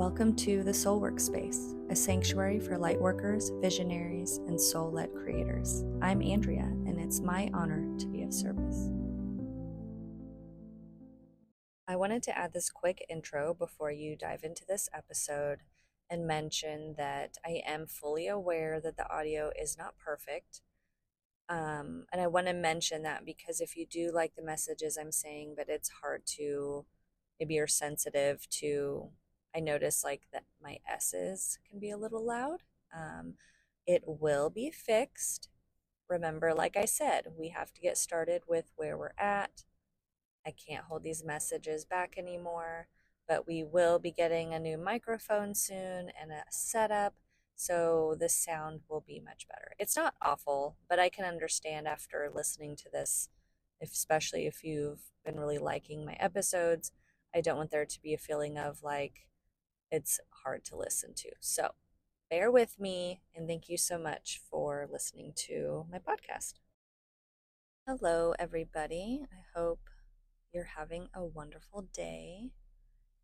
Welcome to the Soul Workspace, a sanctuary for lightworkers, visionaries, and soul-led creators. I'm Andrea, and it's my honor to be of service. I wanted to add this quick intro before you dive into this episode and mention that I am fully aware that the audio is not perfect. And I want to mention that because if you do like the messages I'm saying, but it's hard to, maybe you're sensitive to, I notice like that my S's can be a little loud. It will be fixed. Remember, like I said, we have to get started with where we're at. I can't hold these messages back anymore, but we will be getting a new microphone soon and a setup, so the sound will be much better. It's not awful, but I can understand after listening to this, especially if you've been really liking my episodes, I don't want there to be a feeling of like it's hard to listen to. So bear with me, and thank you so much for listening to my podcast. Hello, everybody. I hope you're having a wonderful day.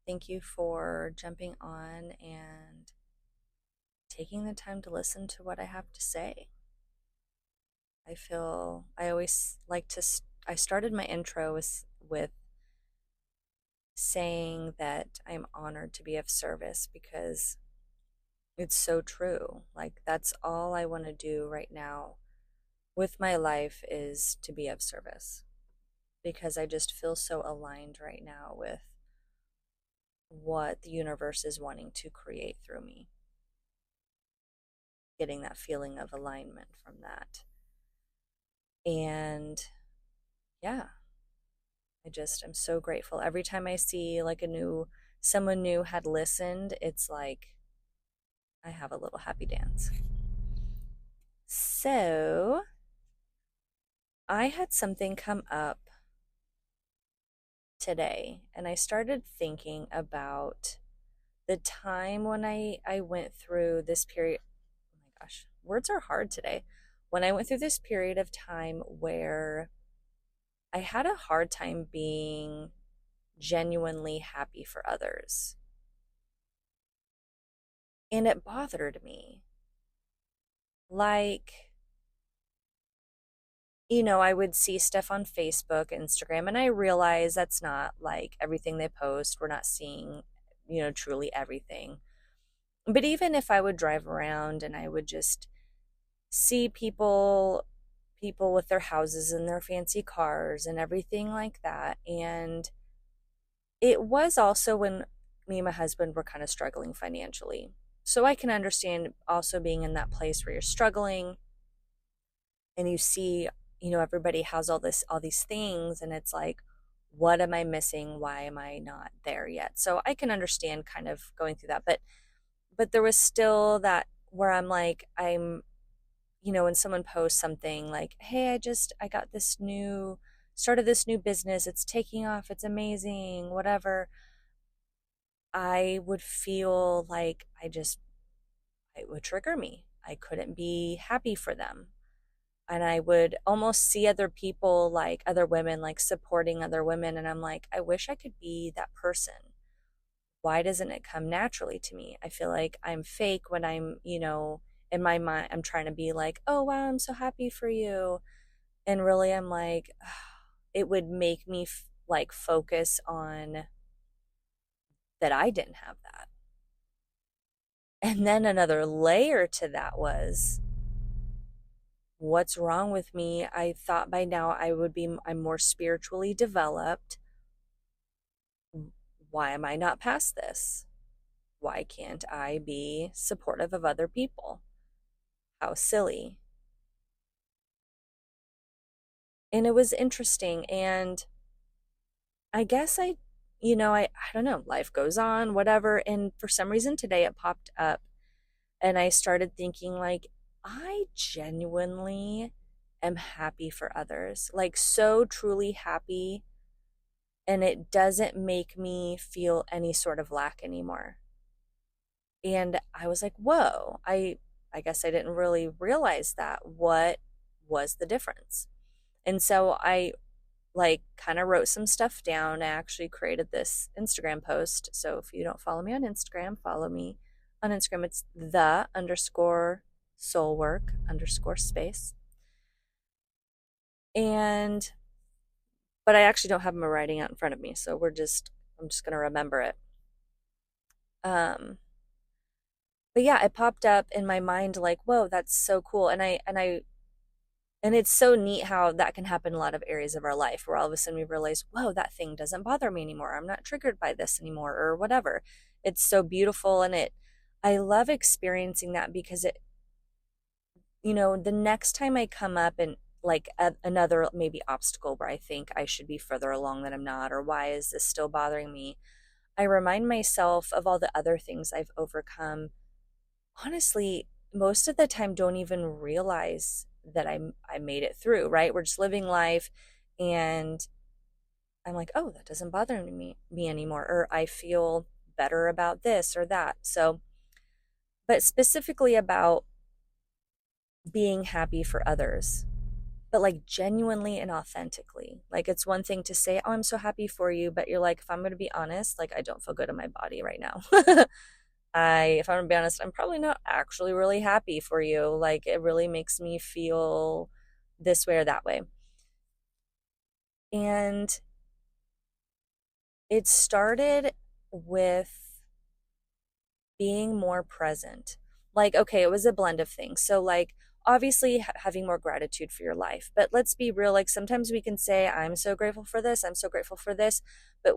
Thank you for jumping on and taking the time to listen to what I have to say. I always like to, I started my intro with saying that I'm honored to be of service because it's so true. Like, that's all I want to do right now with my life is to be of service because I just feel so aligned right now with what the universe is wanting to create through me. Getting that feeling of alignment from that. And yeah, I'm so grateful. Every time I see like someone new had listened, it's like I have a little happy dance. So I had something come up today, and I started thinking about the time when I went through this period. Oh my gosh, words are hard today. When I went through this period of time where I had a hard time being genuinely happy for others. And it bothered me. Like, I would see stuff on Facebook, Instagram, and I realize that's not like everything they post. We're not seeing, truly everything. But even if I would drive around and I would just see people with their houses and their fancy cars and everything like that. And it was also when me and my husband were kind of struggling financially. So I can understand also being in that place where you're struggling and you see, everybody has all these things, and it's like, what am I missing? Why am I not there yet? So I can understand kind of going through that. But there was still that where I'm like, when someone posts something like, hey, I got started this new business, it's taking off, it's amazing, whatever, I would feel like it would trigger me. I couldn't be happy for them. And I would almost see other people, like other women, like supporting other women. And I'm like, I wish I could be that person. Why doesn't it come naturally to me? I feel like I'm fake when I'm, in my mind, I'm trying to be like, oh, wow, I'm so happy for you. And really, I'm like, it would make me like focus on that I didn't have that. And then another layer to that was, what's wrong with me? I thought by now I'm more spiritually developed. Why am I not past this? Why can't I be supportive of other people? How silly. And it was interesting. And I guess I don't know, life goes on, whatever. And for some reason today it popped up and I started thinking like, I genuinely am happy for others, like so truly happy. And it doesn't make me feel any sort of lack anymore. And I was like, whoa, I guess I didn't really realize that. What was the difference? And so I like kind of wrote some stuff down. I actually created this Instagram post. So if you don't follow me on Instagram, follow me on Instagram. It's the underscore soulwork underscore space. And, but I actually don't have my writing out in front of me. So I'm just going to remember it. Um, but yeah, it popped up in my mind like, whoa, that's so cool. And it's so neat how that can happen in a lot of areas of our life where all of a sudden we realize, whoa, that thing doesn't bother me anymore. I'm not triggered by this anymore or whatever. It's so beautiful. I love experiencing that because the next time I come up and like another maybe obstacle where I think I should be further along than I'm not, or why is this still bothering me? I remind myself of all the other things I've overcome. Honestly, most of the time don't even realize that I made it through, right? We're just living life and I'm like, "Oh, that doesn't bother me anymore," or I feel better about this or that. So, but specifically about being happy for others, but like genuinely and authentically. Like it's one thing to say, "Oh, I'm so happy for you," but you're like, "If I'm going to be honest, like I don't feel good in my body right now." If I'm gonna be honest, I'm probably not actually really happy for you. Like, it really makes me feel this way or that way. And it started with being more present. Like, okay, it was a blend of things. So, like, obviously having more gratitude for your life. But let's be real, like, sometimes we can say, I'm so grateful for this, I'm so grateful for this. But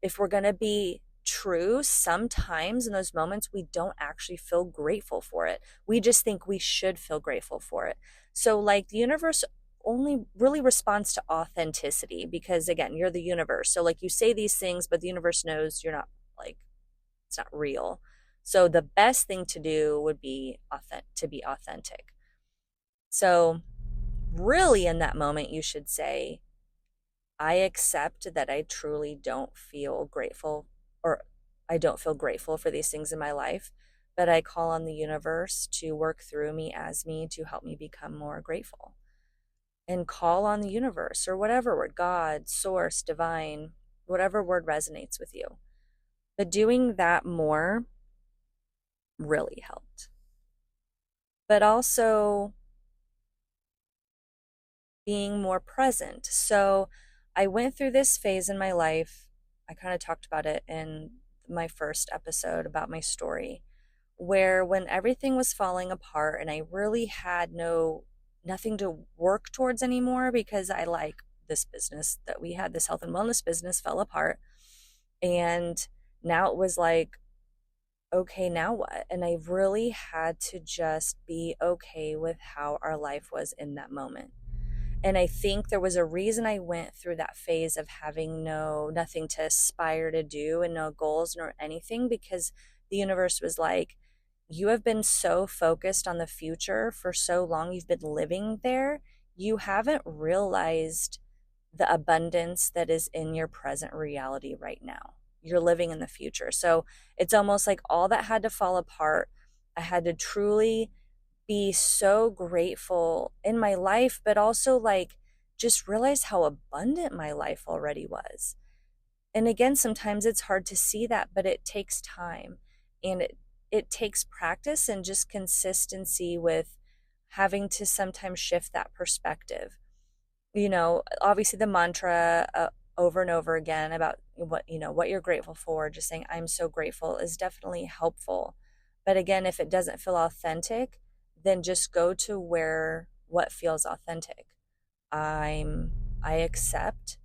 if we're going to be true, sometimes in those moments, we don't actually feel grateful for it. We just think we should feel grateful for it. So, like, the universe only really responds to authenticity because, again, you're the universe. So, like, you say these things, but the universe knows you're not like, it's not real. So the best thing to do would be to be authentic. So really in that moment you should say, I accept that I truly don't feel grateful, or I don't feel grateful for these things in my life, but I call on the universe to work through me as me to help me become more grateful. And call on the universe or whatever word, God, source, divine, whatever word resonates with you. But doing that more really helped. But also being more present. So I went through this phase in my life. I kind of talked about it in my first episode about my story, where when everything was falling apart and I really had nothing to work towards anymore because I like this business that we had, this health and wellness business fell apart. And now it was like, okay, now what? And I really had to just be okay with how our life was in that moment. And I think there was a reason I went through that phase of having nothing to aspire to do and no goals nor anything, because the universe was like, you have been so focused on the future for so long, you've been living there, you haven't realized the abundance that is in your present reality right now. You're living in the future. So it's almost like all that had to fall apart. I had to truly be so grateful in my life, but also like just realize how abundant my life already was. And again, sometimes it's hard to see that, but it takes time and it takes practice and just consistency with having to sometimes shift that perspective. Obviously the mantra over and over again about what you're grateful for, just saying, I'm so grateful, is definitely helpful. But again, if it doesn't feel authentic, then just go to what feels authentic. I accept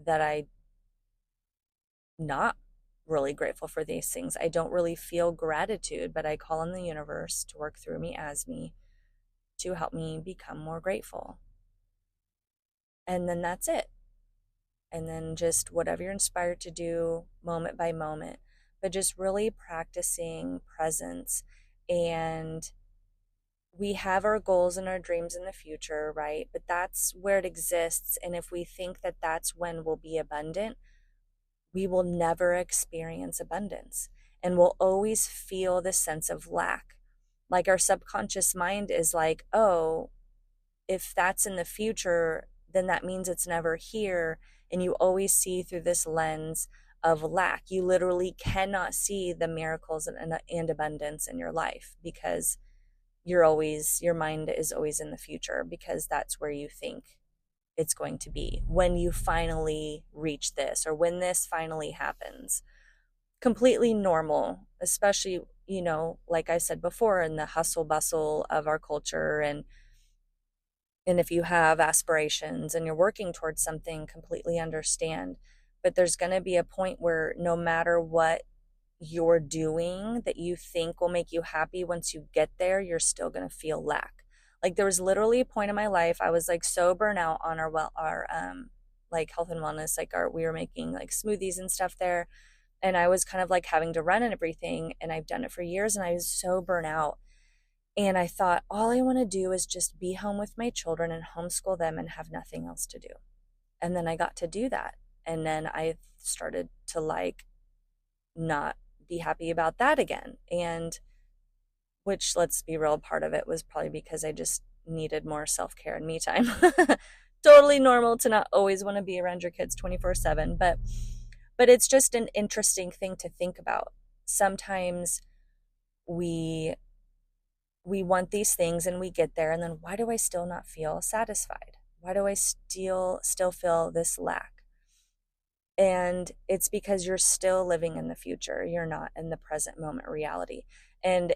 that I'm not really grateful for these things. I don't really feel gratitude, but I call on the universe to work through me as me to help me become more grateful. And then that's it. And then just whatever you're inspired to do moment by moment, but just really practicing presence. And we have our goals and our dreams in the future, right? But that's where it exists. And if we think that that's when we'll be abundant, we will never experience abundance and we'll always feel this sense of lack. Like our subconscious mind is like, oh, if that's in the future, then that means it's never here. And you always see through this lens of lack. You literally cannot see the miracles and abundance in your life because your mind is always in the future, because that's where you think it's going to be when you finally reach this or when this finally happens. Completely normal, especially, like I said before, in the hustle bustle of our culture. And if you have aspirations and you're working towards something, completely understand. But there's going to be a point where no matter what you're doing that you think will make you happy, once you get there, you're still going to feel lack. Like there was literally a point in my life I was like so burnt out on our like health and wellness, like we were making like smoothies and stuff there, and I was kind of like having to run and everything, and I've done it for years, and I was so burnt out. And I thought, all I want to do is just be home with my children and homeschool them and have nothing else to do. And then I got to do that. And then I started to like not be happy about that again. And which, let's be real, part of it was probably because I just needed more self-care and me time. Totally normal to not always want to be around your kids 24/7, but it's just an interesting thing to think about. Sometimes we want these things and we get there, and then why do I still not feel satisfied? Why do I still feel this lack? And it's because you're still living in the future. You're not in the present moment reality. And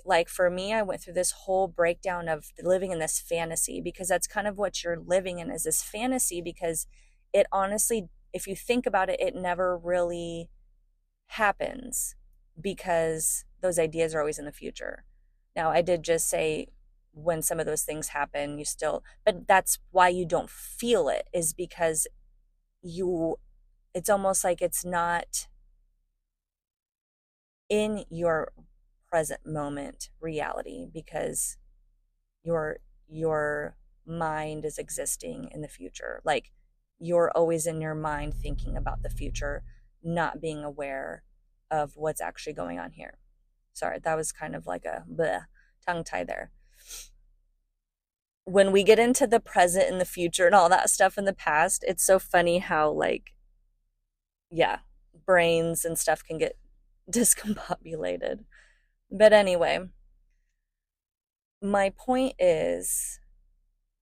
like for me, I went through this whole breakdown of living in this fantasy, because that's kind of what you're living in, is this fantasy, because it honestly, if you think about it, it never really happens, because those ideas are always in the future. Now, I did just say when some of those things happen, but that's why you don't feel it, is because it's almost like it's not in your present moment reality, because your mind is existing in the future. Like you're always in your mind thinking about the future, not being aware of what's actually going on here. Sorry, that was kind of like a bleh, tongue tie there. When we get into the present and the future and all that stuff in the past, it's so funny how like, yeah, brains and stuff can get discombobulated. But anyway, my point is,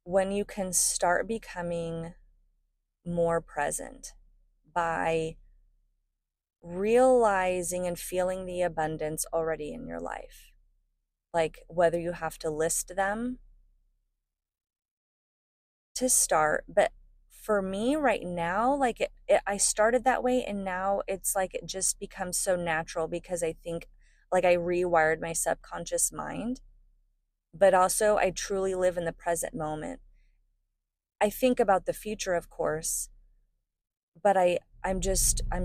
when you can start becoming more present by realizing and feeling the abundance already in your life, like whether you have to list them to start, but for me right now, like I started that way, and now it's like it just becomes so natural, because I think like I rewired my subconscious mind, but also I truly live in the present moment. I think about the future, of course, but I'm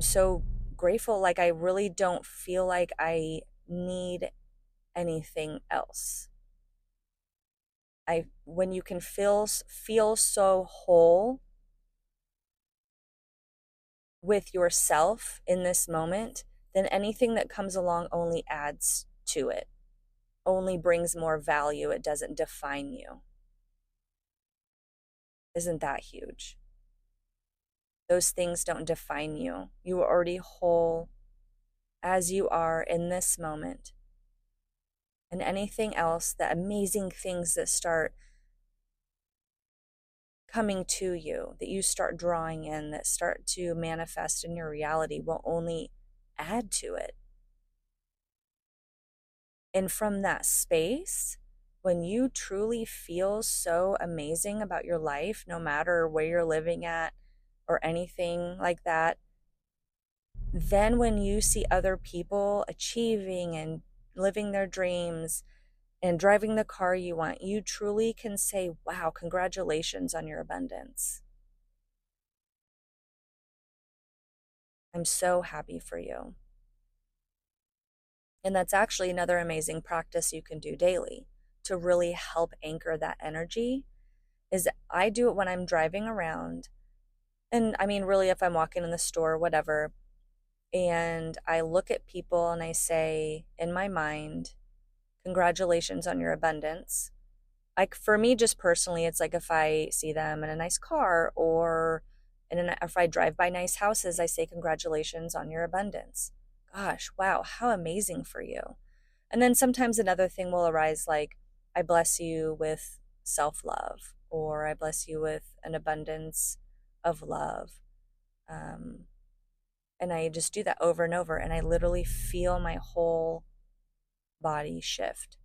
so grateful. Like I really don't feel like I need anything else. When you can feel so whole with yourself in this moment, then anything that comes along only adds to it, only brings more value. It doesn't define you. Isn't that huge? Those things don't define you. You are already whole as you are in this moment. And anything else, the amazing things that start coming to you, that you start drawing in, that start to manifest in your reality, will only add to it. And from that space, when you truly feel so amazing about your life, no matter where you're living at or anything like that, then when you see other people achieving and living their dreams and driving the car you want, you truly can say, wow, congratulations on your abundance. I'm so happy for you. And that's actually another amazing practice you can do daily to really help anchor that energy. Is I do it when I'm driving around, and I mean really if I'm walking in the store, whatever, and I look at people and I say in my mind, congratulations on your abundance. like for me, just personally, it's like if I see them in a nice car or if I drive by nice houses, I say congratulations on your abundance. Gosh, wow, how amazing for you. And then sometimes another thing will arise like, I bless you with self love, or I bless you with an abundance of love. Um, and I just do that over and over, and I literally feel my whole body shift.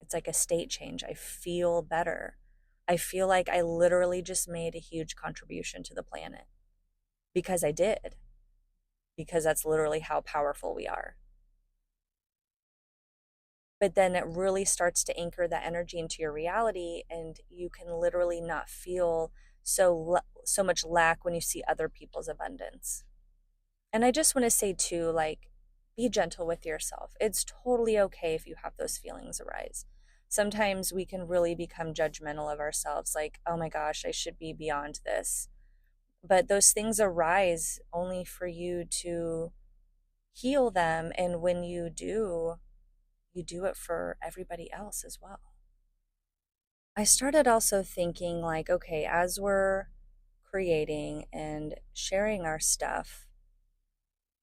It's like a state change. I feel better. I feel like I literally just made a huge contribution to the planet because I did, because that's literally how powerful we are. But then it really starts to anchor that energy into your reality, and you can literally not feel so much lack when you see other people's abundance. And I just want to say too, like, be gentle with yourself. It's totally okay if you have those feelings arise. Sometimes we can really become judgmental of ourselves, like, oh my gosh, I should be beyond this. But those things arise only for you to heal them. And when you do it for everybody else as well. I started also thinking, like, okay, as we're creating and sharing our stuff,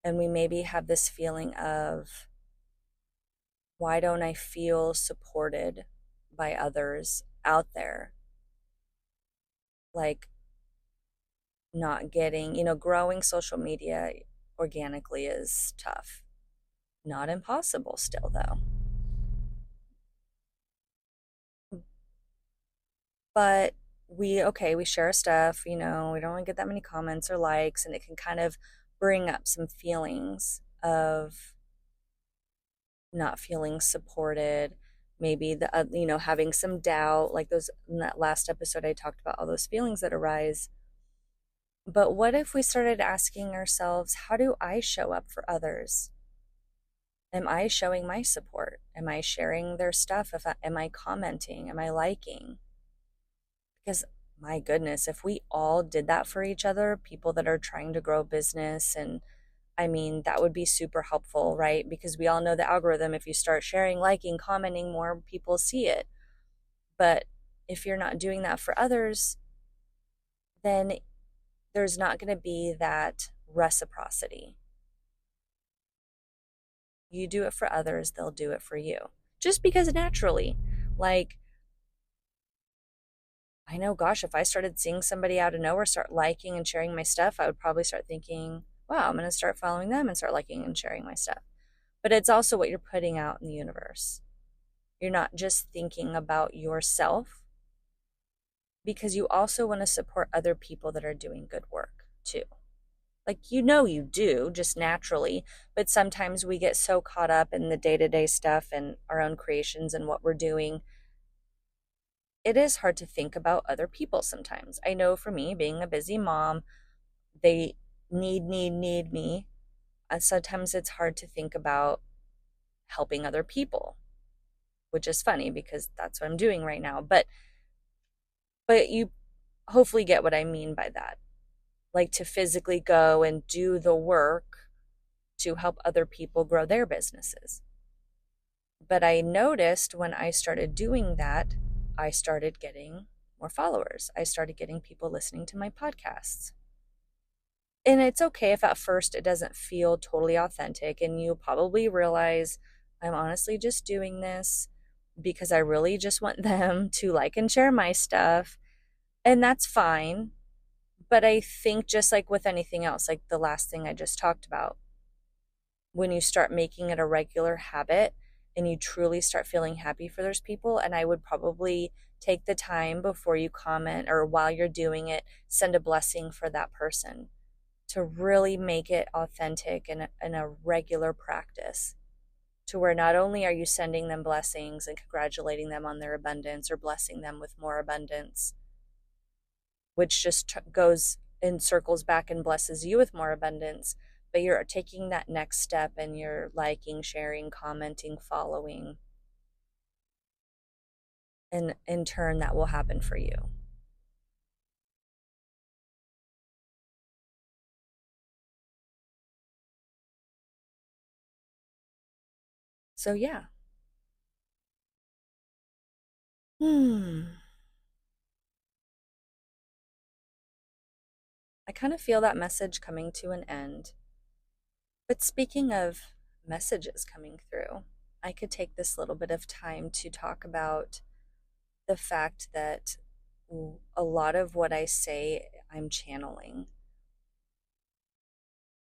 and we maybe have this feeling of, why don't I feel supported by others out there? Like, not getting, growing social media organically is tough. Not impossible still, though. But we share stuff, we don't really get that many comments or likes, and it can kind of bring up some feelings of not feeling supported, maybe having some doubt, like those in that last episode I talked about all those feelings that arise. But what if we started asking ourselves, how do I show up for others? Am I showing my support? Am I sharing their stuff? Am I commenting? Am I liking? Because my goodness, if we all did that for each other, people that are trying to grow business, and I mean, that would be super helpful, right? Because we all know the algorithm. If you start sharing, liking, commenting, more people see it. But if you're not doing that for others, then there's not going to be that reciprocity. You do it for others, they'll do it for you. Just because naturally, like, I know, gosh, if I started seeing somebody out of nowhere start liking and sharing my stuff, I would probably start thinking, wow, I'm going to start following them and start liking and sharing my stuff. But it's also what you're putting out in the universe. You're not just thinking about yourself, because you also want to support other people that are doing good work too. Like, you do just naturally, but sometimes we get so caught up in the day to day stuff and our own creations and what we're doing. It is hard to think about other people sometimes. I know for me, being a busy mom, they need me. Sometimes it's hard to think about helping other people, which is funny because that's what I'm doing right now. But you hopefully get what I mean by that. Like, to physically go and do the work to help other people grow their businesses. But I noticed when I started doing that, I started getting more followers. I started getting people listening to my podcasts. And it's okay if at first it doesn't feel totally authentic, and you probably realize, I'm honestly just doing this because I really just want them to like and share my stuff. And that's fine. But I think, just like with anything else, like the last thing I just talked about, when you start making it a regular habit and you truly start feeling happy for those people, and I would probably take the time before you comment or while you're doing it, send a blessing for that person, to really make it authentic and a regular practice, to where not only are you sending them blessings and congratulating them on their abundance or blessing them with more abundance, which just goes and circles back and blesses you with more abundance, but you're taking that next step and you're liking, sharing, commenting, following, and in turn that will happen for you. So yeah, Hmm. I kind of feel that message coming to an end. But speaking of messages coming through, I could take this little bit of time to talk about the fact that a lot of what I say, I'm channeling.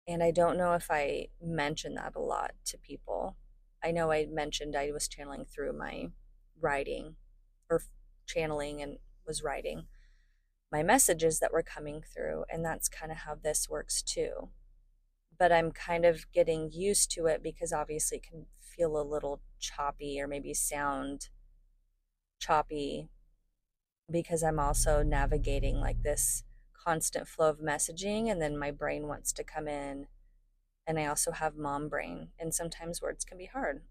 And I don't know if I mention that a lot to people. I know I mentioned I was channeling through my writing or channeling and was writing my messages that were coming through. And that's kind of how this works too. But I'm kind of getting used to it because obviously it can feel a little choppy or maybe sound choppy because I'm also navigating like this constant flow of messaging, and then my brain wants to come in, and I also have mom brain, and sometimes words can be hard.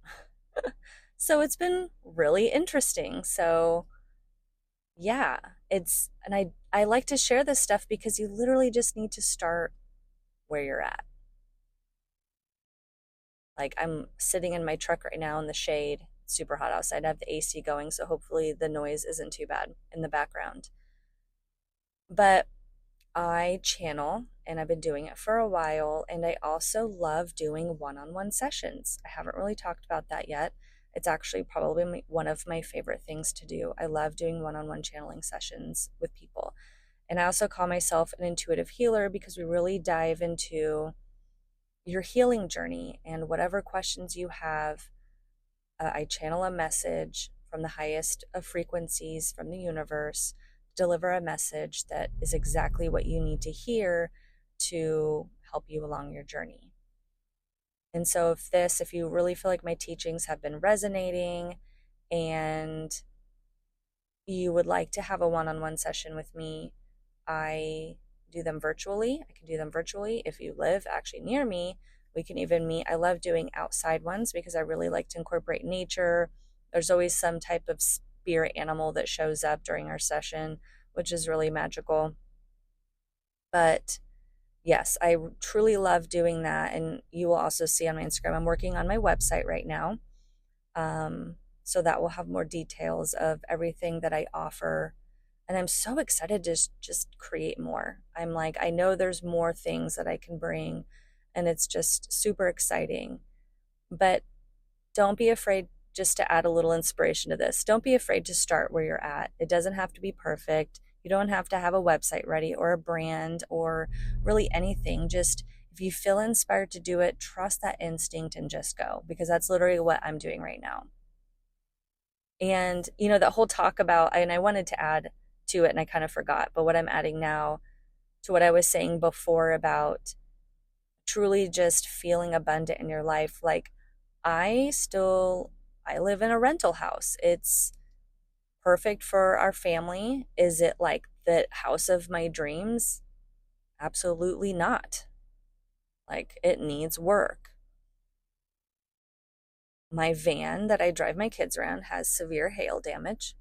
So it's been really interesting. So yeah, and I like to share this stuff because you literally just need to start where you're at. Like I'm sitting in my truck right now in the shade. It's super hot outside. I have the AC going, so hopefully the noise isn't too bad in the background. But I channel and I've been doing it for a while, and I also love doing one-on-one sessions. I haven't really talked about that yet. It's actually probably one of my favorite things to do. I love doing one-on-one channeling sessions with people. And I also call myself an intuitive healer because we really dive into your healing journey and whatever questions you have. I channel a message from the highest of frequencies from the universe, deliver a message that is exactly what you need to hear to help you along your journey. And so, if you really feel like my teachings have been resonating and you would like to have a one on one session with me, I do them virtually. I can do them virtually. If you live actually near me, we can even meet. I love doing outside ones because I really like to incorporate nature. There's always some type of spirit animal that shows up during our session, which is really magical. But yes, I truly love doing that. And you will also see on my Instagram, I'm working on my website right now. So that will have more details of everything that I offer. And I'm so excited to just create more. I'm like, I know there's more things that I can bring, and it's just super exciting. But don't be afraid just to add a little inspiration to this. Don't be afraid to start where you're at. It doesn't have to be perfect. You don't have to have a website ready or a brand or really anything. Just if you feel inspired to do it, trust that instinct and just go, because that's literally what I'm doing right now. And, that whole talk about, and I wanted to add to it and I kind of forgot, but what I'm adding now to what I was saying before about truly just feeling abundant in your life. Like I still, I live in a rental house. It's perfect for our family. Is it like the house of my dreams? Absolutely not. Like it needs work. My van that I drive my kids around has severe hail damage.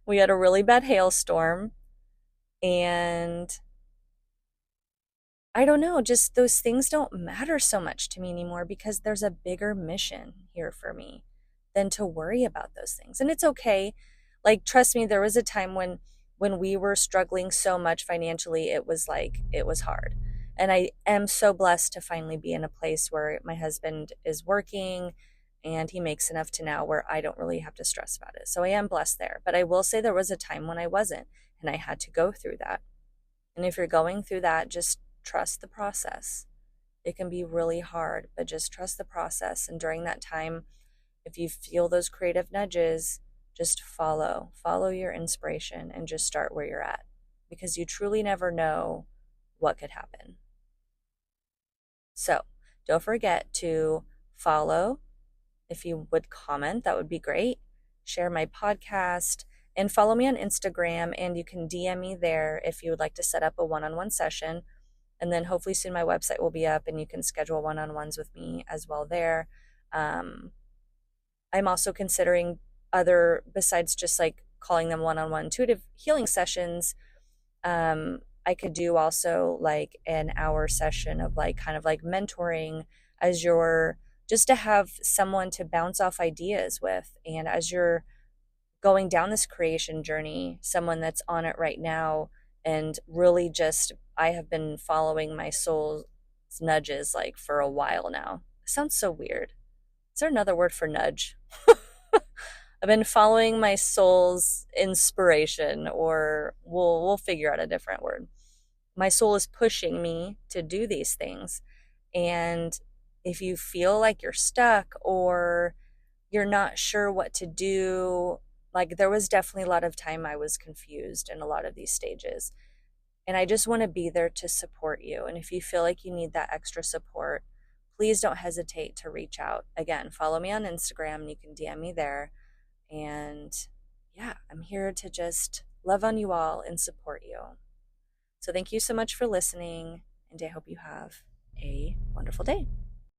We had a really bad hailstorm, and I don't know, just those things don't matter so much to me anymore because there's a bigger mission here for me than to worry about those things. And it's okay. Like trust me, there was a time when we were struggling so much financially, it was like it was hard. And I am so blessed to finally be in a place where my husband is working and he makes enough to now where I don't really have to stress about it. So I am blessed there. But I will say there was a time when I wasn't, and I had to go through that. And if you're going through that, just trust the process. It can be really hard, but just trust the process. And during that time, if you feel those creative nudges, just follow your inspiration and just start where you're at, because you truly never know what could happen. So don't forget to follow. If you would comment, that would be great. Share my podcast and follow me on Instagram, and you can DM me there if you would like to set up a one-on-one session. And then hopefully soon my website will be up and you can schedule one-on-ones with me as well there. I'm also considering other, besides just like calling them one-on-one intuitive healing sessions. I could do also like an hour session of like kind of like mentoring as your, just to have someone to bounce off ideas with. And as you're going down this creation journey, someone that's on it right now, and really just, I have been following my soul's nudges like for a while now. It sounds so weird. Is there another word for nudge? I've been following my soul's inspiration, or we'll figure out a different word. My soul is pushing me to do these things. And if you feel like you're stuck or you're not sure what to do, like there was definitely a lot of time I was confused in a lot of these stages. And I just want to be there to support you. And if you feel like you need that extra support, please don't hesitate to reach out. Again, follow me on Instagram and you can DM me there. And yeah, I'm here to just love on you all and support you. So thank you so much for listening, and I hope you have a wonderful day.